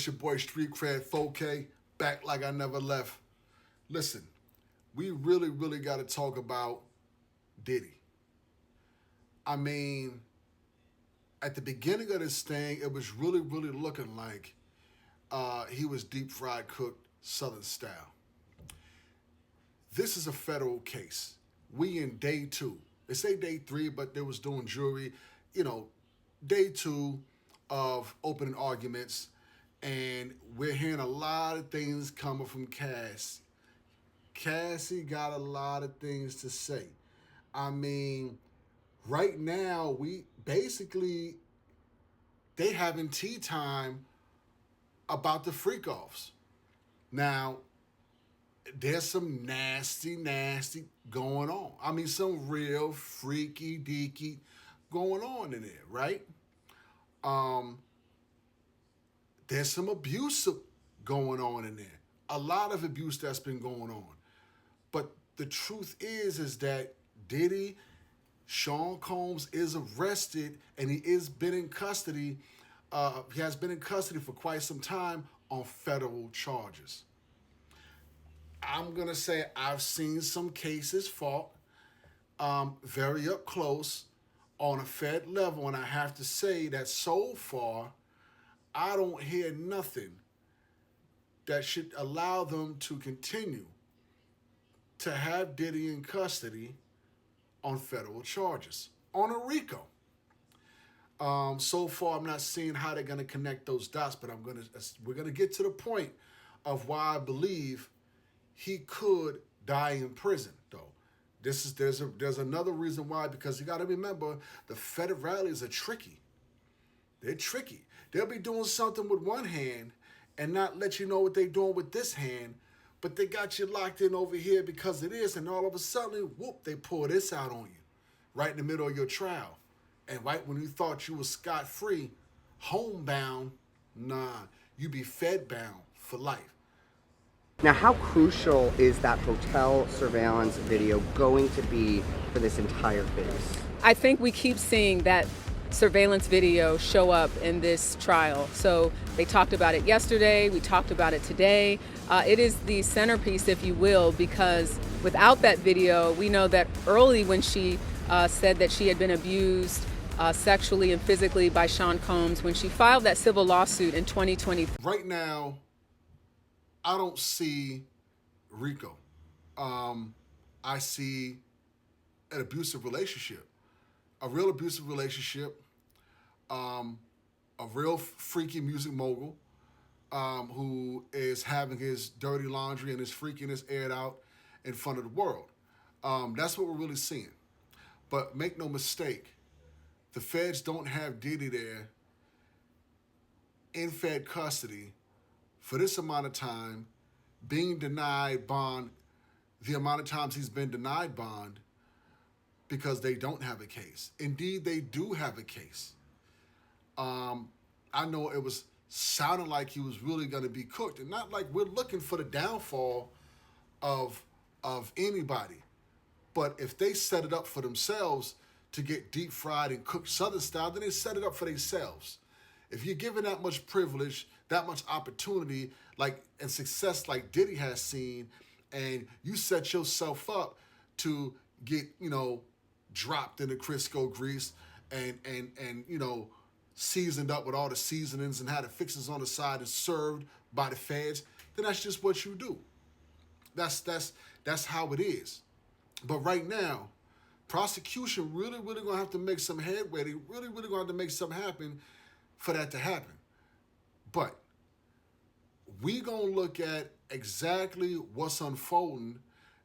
It's your boy Street Cred 4K, back like I never left. Listen, we really got to talk about Diddy. I mean, at the beginning of this thing, it was really looking like he was deep fried cooked Southern style. This is a federal case. We in day two. They say day three, but they was doing jury. You know, day two of opening arguments, and we're hearing a lot of things coming from Cass. Cassie got a lot of things to say. I mean, right now we basically they having tea time about the freak offs. Now, there's some nasty going on. I mean, some real freaky deaky going on in there, right? Um, there's some abuse going on in there. A lot of abuse that's been going on. But the truth is that Diddy, Sean Combs is arrested and he is been in custody. He has been in custody for quite some time on federal charges. I'm gonna say I've seen some cases fought very up close on a Fed level, and I have to say that so far I don't hear nothing that should allow them to continue to have Diddy in custody on federal charges on a RICO. So far, I'm not seeing how they're going to connect those dots, but we're gonna get to the point of why I believe he could die in prison. Though there's another reason why, because you got to remember the federales are tricky. They're tricky. They'll be doing something with one hand and not let you know what they're doing with this hand, but they got you locked in over here because it is, and all of a sudden, whoop, they pull this out on you right in the middle of your trial. And right when you thought you was scot-free, homebound, nah, you be Fed-bound for life. Now, how crucial is that hotel surveillance video going to be for this entire case? I think we keep seeing that surveillance video show up in this trial. So they talked about it yesterday, we talked about it today. It is the centerpiece, if you will, because without that video, we know that early when she said that she had been abused sexually and physically by Sean Combs, when she filed that civil lawsuit in 2020. Right now, I don't see RICO. I see an abusive relationship, a real abusive relationship, a real freaky music mogul who is having his dirty laundry and his freakiness aired out in front of the world. That's what we're really seeing. But make no mistake, the feds don't have Diddy there in Fed custody for this amount of time, being denied bond, the amount of times he's been denied bond, because they don't have a case. Indeed, they do have a case. I know it was sounding like he was really going to be cooked, and not like we're looking for the downfall of anybody. But if they set it up for themselves to get deep fried and cooked Southern style, then they set it up for themselves. If you're given that much privilege, that much opportunity, like and success like Diddy has seen, and you set yourself up to get, dropped in the Crisco grease and seasoned up with all the seasonings and had the fixings on the side and served by the feds, then that's just what you do. That's how it is. But right now, prosecution really gonna have to make some headway. They really gonna have to make something happen for that to happen. But we gonna look at exactly what's unfolding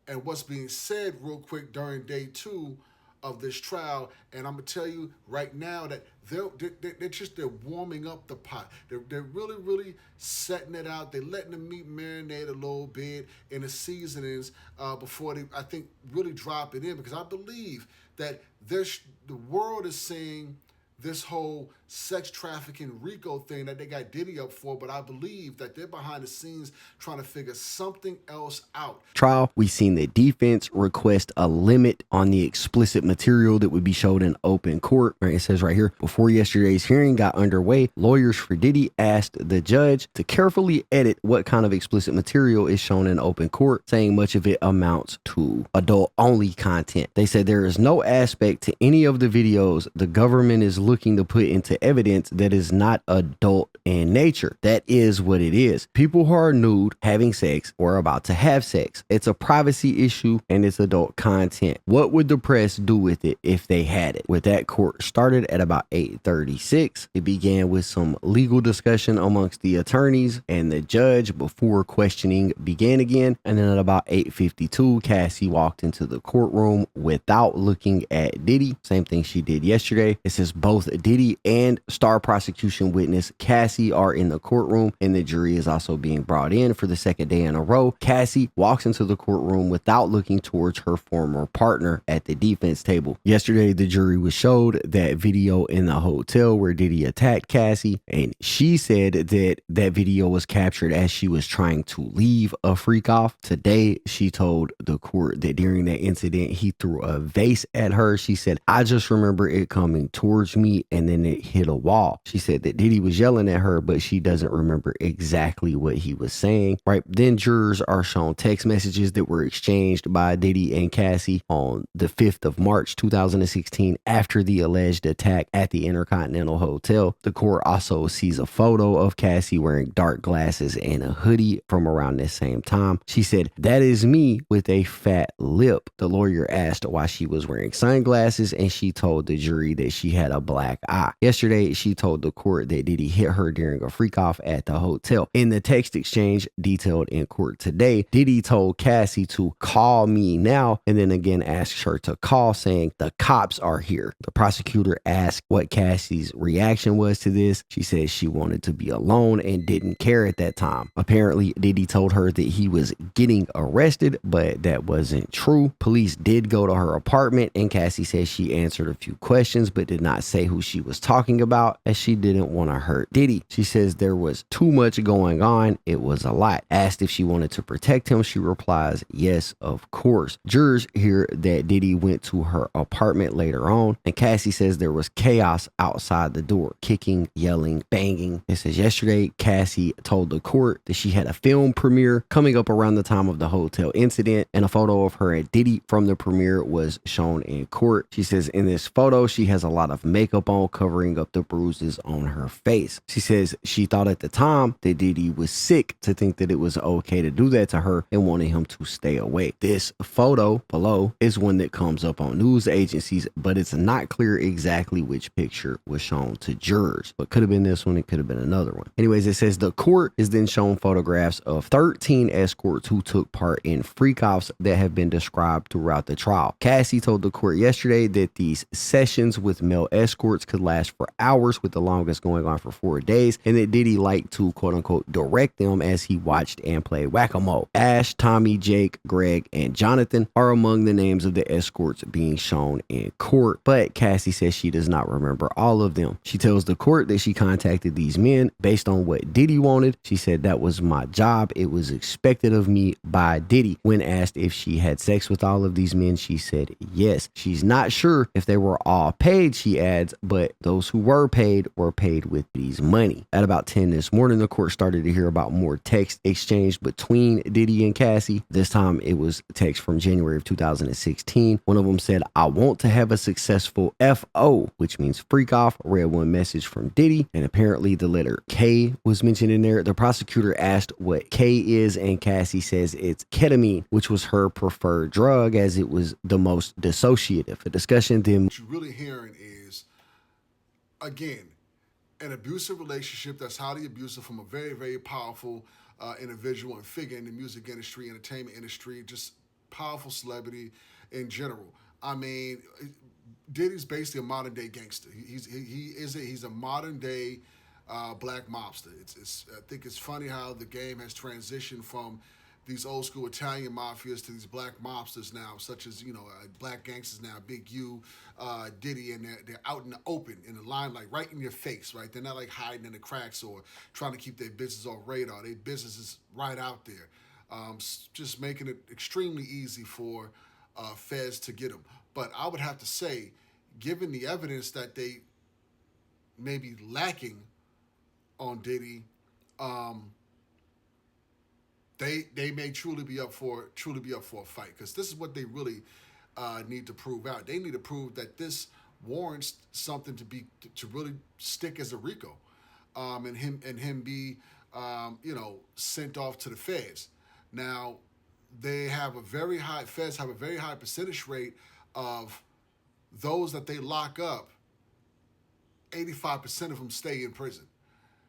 and what's being said real quick during day two of this trial, and I'm gonna tell you right now that they're warming up the pot. They're really setting it out. They're letting the meat marinate a little bit in the seasonings before they, I think, really drop it in, because I believe that the world is saying this whole sex trafficking RICO thing that they got Diddy up for, but I believe that they're behind the scenes trying to figure something else out. Trial, we seen the defense request a limit on the explicit material that would be showed in open court. Right, it says right here, before yesterday's hearing got underway, lawyers for Diddy asked the judge to carefully edit what kind of explicit material is shown in open court, saying much of it amounts to adult-only content. They said there is no aspect to any of the videos the government is looking to put into evidence that is not adult in nature. That is what it is. People who are nude, having sex, or about to have sex. It's a privacy issue and it's adult content. What would the press do with it if they had it? With that, court started at about 8:36. It began with some legal discussion amongst the attorneys and the judge before questioning began again. And then at about 8:52, Cassie walked into the courtroom without looking at Diddy. Same thing she did yesterday. It says both Diddy and star prosecution witness Cassie are in the courtroom, and the jury is also being brought in for the second day in a row. Cassie walks into the courtroom without looking towards her former partner at the defense table. Yesterday, the jury was showed that video in the hotel where Diddy attacked Cassie, and she said that that video was captured as she was trying to leave a freak off. Today, she told the court that during that incident, he threw a vase at her. She said, I just remember it coming towards me and then it hit a wall. She said that Diddy was yelling at her, but she doesn't remember exactly what he was saying. Right then, jurors are shown text messages that were exchanged by Diddy and Cassie on the 5th of March 2016 after the alleged attack at the Intercontinental Hotel. The court also sees a photo of Cassie wearing dark glasses and a hoodie from around this same time. She said, that is me with a fat lip. The lawyer asked why she was wearing sunglasses, and she told the jury that she had a black eye. Yesterday, she told the court that Diddy hit her during a freak off at the hotel. In the text exchange detailed in court today, Diddy told Cassie to call me now, and then again asked her to call, saying the cops are here. The prosecutor asked what Cassie's reaction was to this. She said she wanted to be alone and didn't care at that time. Apparently, Diddy told her that he was getting arrested, but that wasn't true. Police did go to her apartment, and Cassie said she answered a few questions but did not say who she was talking about, as she didn't want to hurt Diddy. She says there was too much going on. It was a lot. Asked if she wanted to protect him, she replies, yes, of course. Jurors hear that Diddy went to her apartment later on, and Cassie says there was chaos outside the door, kicking, yelling, banging. It says yesterday, Cassie told the court that she had a film premiere coming up around the time of the hotel incident, and a photo of her and Diddy from the premiere was shown in court. She says in this photo, she has a lot of makeup on, covering up the bruises on her face. She says she thought at the time that Diddy was sick to think that it was okay to do that to her and wanted him to stay away. This photo below is one that comes up on news agencies, but it's not clear exactly which picture was shown to jurors. But could have been this one, it could have been another one. Anyways, it says the court is then shown photographs of 13 escorts who took part in freak-offs that have been described throughout the trial. Cassie told the court yesterday that these sessions with male escorts could last for hours, with the longest going on for 4 days, and that Diddy liked to quote-unquote direct them as he watched and played whack-a-mole. Ash, Tommy, Jake, Greg, and Jonathan are among the names of the escorts being shown in court, but Cassie says she does not remember all of them. She tells the court that she contacted these men based on what Diddy wanted. She said that was my job. It was expected of me by Diddy. When asked if she had sex with all of these men, she said yes. She's not sure if they were all paid, she adds, but those who were paid with Diddy's money. At about 10 this morning, the court started to hear about more text exchanged between Diddy and Cassie. This time it was text from January of 2016. One of them said, I want to have a successful FO, which means freak off. Read one message from Diddy, and apparently the letter K was mentioned in there. The prosecutor asked what K is, and Cassie says it's ketamine, which was her preferred drug as it was the most dissociative. The discussion then. What you're really hearing is, again, an abusive relationship that's highly abusive from a very, very powerful individual and figure in the music industry, entertainment industry, just powerful celebrity in general. I mean, Diddy's basically a modern day gangster. He's a modern day black mobster. I think it's funny how the game has transitioned from these old school Italian mafias to these black mobsters now, such as black gangsters now, Big U, Diddy, and they're out in the open, in the limelight, right in your face, right? They're not like hiding in the cracks or trying to keep their business on radar. Their business is right out there, just making it extremely easy for feds to get them. But I would have to say, given the evidence that they may be lacking on Diddy, they may truly be up for a fight, because this is what they really need to prove out. They need to prove that this warrants something to really stick as a RICO, and him be sent off to the feds. Now, feds have a very high percentage rate of those that they lock up. 85% of them stay in prison,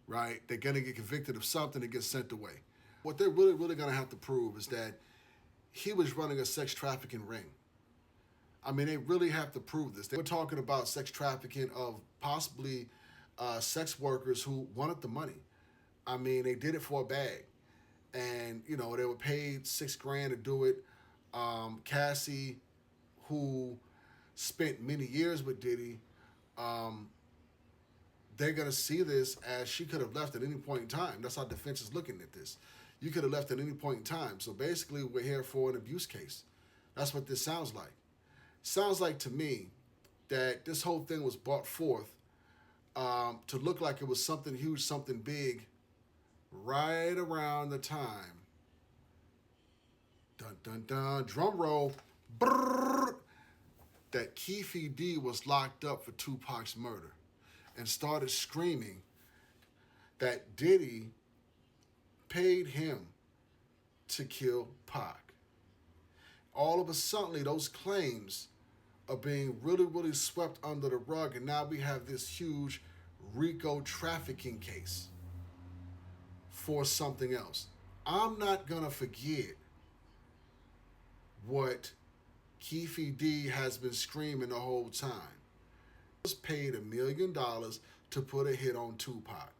right? They're gonna get convicted of something and get sent away. What they're really, really gonna have to prove is that he was running a sex trafficking ring. I mean, they really have to prove this. They were talking about sex trafficking of possibly sex workers who wanted the money. I mean, they did it for a bag, and they were paid $6,000 to do it. Cassie, who spent many years with Diddy, they're going to see this as she could have left at any point in time. That's how defense is looking at this. You could have left at any point in time. So basically, we're here for an abuse case. That's what this sounds like. Sounds like to me that this whole thing was brought forth to look like it was something huge, something big, right around the time, dun dun dun, drum roll, brrr, that Cassie D was locked up for Tupac's murder, and started screaming that Diddy paid him to kill Pac. All of a sudden, those claims are being really, really swept under the rug, and now we have this huge RICO trafficking case for something else. I'm not going to forget what Cassie D has been screaming the whole time. Was paid $1 million to put a hit on Tupac.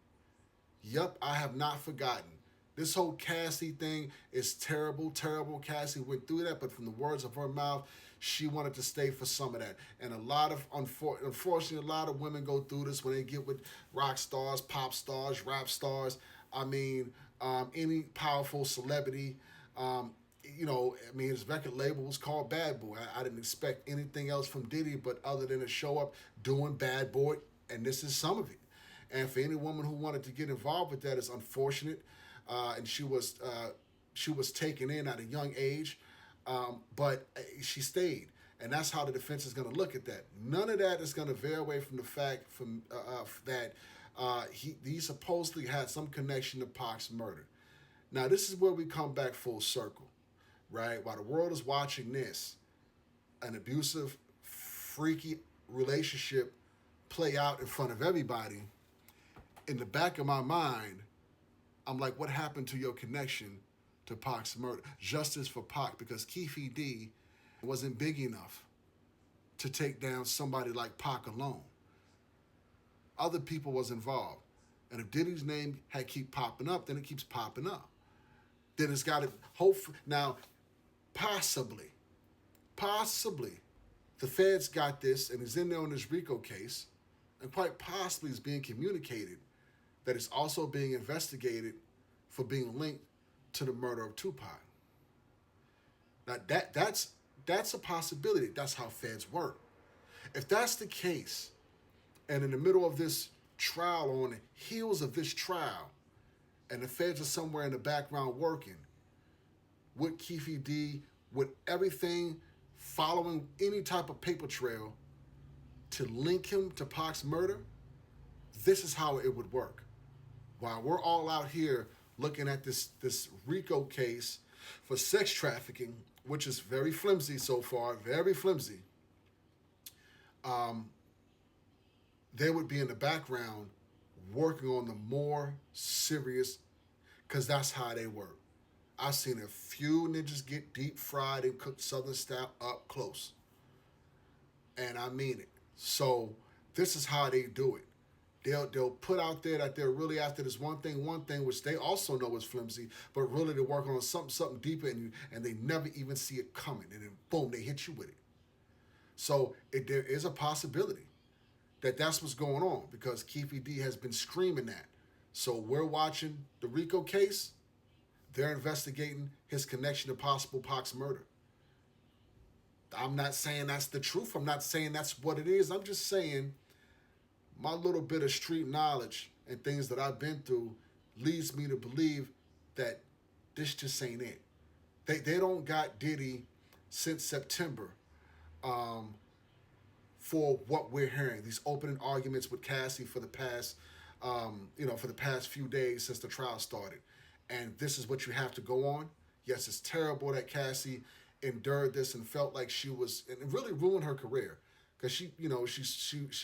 Yup, I have not forgotten. This whole Cassie thing is terrible, terrible. Cassie went through that, but from the words of her mouth, she wanted to stay for some of that. And unfortunately, a lot of women go through this when they get with rock stars, pop stars, rap stars. I mean, any powerful celebrity. His record label was called Bad Boy. I didn't expect anything else from Diddy, but other than to show up doing Bad Boy, and this is some of it. And for any woman who wanted to get involved with that, it's unfortunate. And she was taken in at a young age, but she stayed, and that's how the defense is going to look at that. None of that is going to veer away from the fact that he supposedly had some connection to Pac's murder. Now, this is where we come back full circle, right? While the world is watching this, an abusive, freaky relationship play out in front of everybody, in the back of my mind, I'm like, what happened to your connection to Pac's murder? Justice for Pac, because Cassie D wasn't big enough to take down somebody like Pac alone. Other people was involved. And if Diddy's name had keep popping up, then it keeps popping up. Then it's got to, hopefully, now, possibly, the feds got this, and he's in there on this RICO case, and quite possibly is being communicated that it's also being investigated for being linked to the murder of Tupac. Now, that's a possibility. That's how feds work. If that's the case, and in the middle of this trial, on the heels of this trial, and the feds are somewhere in the background working with Cassie D, with everything following any type of paper trail to link him to Pac's murder, this is how it would work. While we're all out here looking at this RICO case for sex trafficking, which is very flimsy so far, very flimsy, they would be in the background working on the more serious, because that's how they work. I've seen a few ninjas get deep fried and cooked Southern style up close. And I mean it. So this is how they do it. They'll put out there that they're really after this one thing, which they also know is flimsy, but really they're working on something deeper, and they never even see it coming, and then boom, they hit you with it. So there is a possibility that that's what's going on, because Keefe D has been screaming that. So we're watching the Rico case. They're investigating his connection to possible Pac's murder. I'm not saying that's the truth. I'm not saying that's what it is. I'm just saying my little bit of street knowledge and things that I've been through leads me to believe that this just ain't it. They don't got Diddy since September for what we're hearing. These opening arguments with Cassie for the past, for the past few days since the trial started. And this is what you have to go on. Yes, it's terrible that Cassie endured this and felt like she was, and it really ruined her career, because she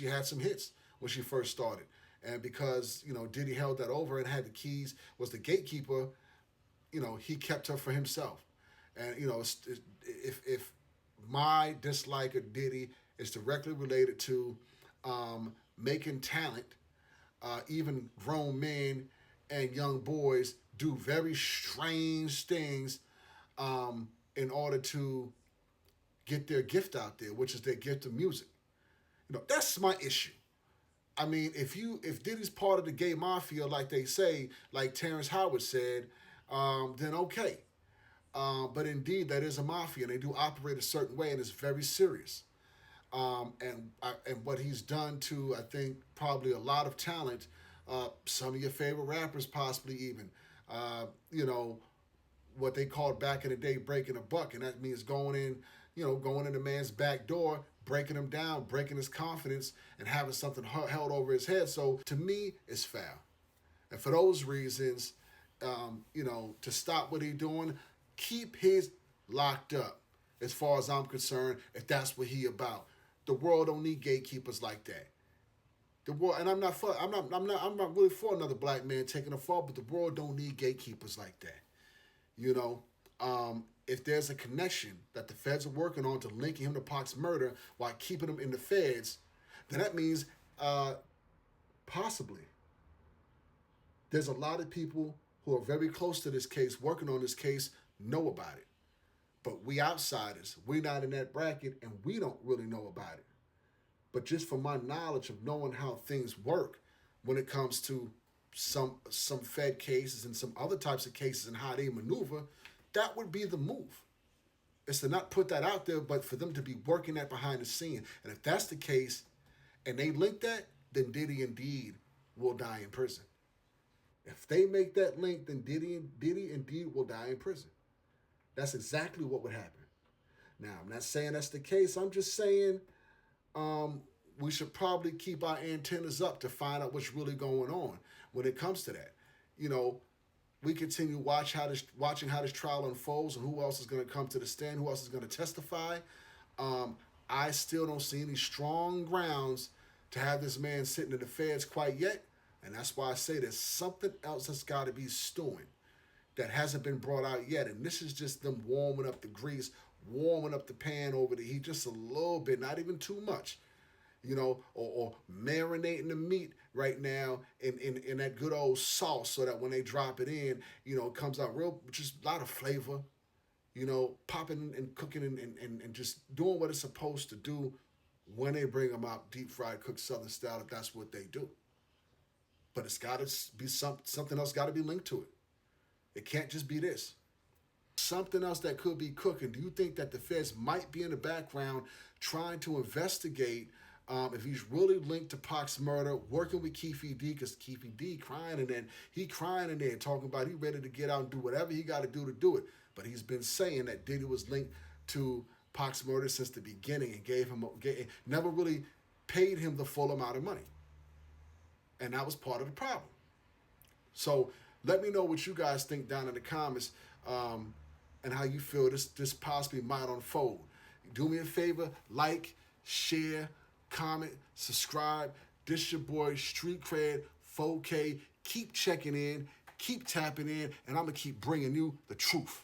had some hits when she first started, and because Diddy held that over and had the keys, was the gatekeeper. He kept her for himself, and if my dislike of Diddy is directly related to making talent, even grown men and young boys do very strange things in order to get their gift out there, which is their gift of music. That's my issue. I mean, if Diddy's part of the gay mafia, like they say, like Terrence Howard said, then okay. But indeed, that is a mafia, and they do operate a certain way, and it's very serious. And what he's done to, I think, probably a lot of talent, some of your favorite rappers possibly even, what they called back in the day breaking a buck, and that means going in the man's back door, breaking him down, breaking his confidence, and having something held over his head. So to me, it's foul. And for those reasons, to stop what he's doing, keep his locked up. As far as I'm concerned, if that's what he about, the world don't need gatekeepers like that. The world, and I'm not really for another black man taking a fall, but the world don't need gatekeepers like that. If there's a connection that the feds are working on to linking him to Pac's murder while keeping him in the feds, then that means possibly there's a lot of people who are very close to this case, working on this case, know about it. But we outsiders, we're not in that bracket, and we don't really know about it. But just from my knowledge of knowing how things work when it comes to some Fed cases and some other types of cases and how they maneuver, that would be the move. It's to not put that out there, but for them to be working that behind the scene. And if that's the case, and they link that, then Diddy indeed will die in prison. If they make that link, then Diddy indeed will die in prison. That's exactly what would happen. Now, I'm not saying that's the case. I'm just saying we should probably keep our antennas up to find out what's really going on when it comes to that. We continue watching how this trial unfolds and who else is going to come to the stand, who else is going to testify. I still don't see any strong grounds to have this man sitting in the feds quite yet, and that's why I say there's something else that's got to be stewing that hasn't been brought out yet, and this is just them warming up the grease, warming up the pan over the heat just a little bit, not even too much, or marinating the meat right now in that good old sauce so that when they drop it in, it comes out real, just a lot of flavor, popping and cooking and just doing what it's supposed to do when they bring them out deep fried, cooked Southern style, if that's what they do. But it's got to be something else got to be linked to it. It can't just be this. Something else that could be cooking. Do you think that the feds might be in the background trying to investigate if he's really linked to Pac's murder, working with Keefe D, because Keefe D crying, and then he crying in there talking about he ready to get out and do whatever he got to do it. But he's been saying that Diddy was linked to Pac's murder since the beginning and never really paid him the full amount of money. And that was part of the problem. So let me know what you guys think down in the comments and how you feel this possibly might unfold. Do me a favor, like, share, comment, subscribe. This your boy, Street Cred, 4K. Keep checking in, keep tapping in, and I'm going to keep bringing you the truth.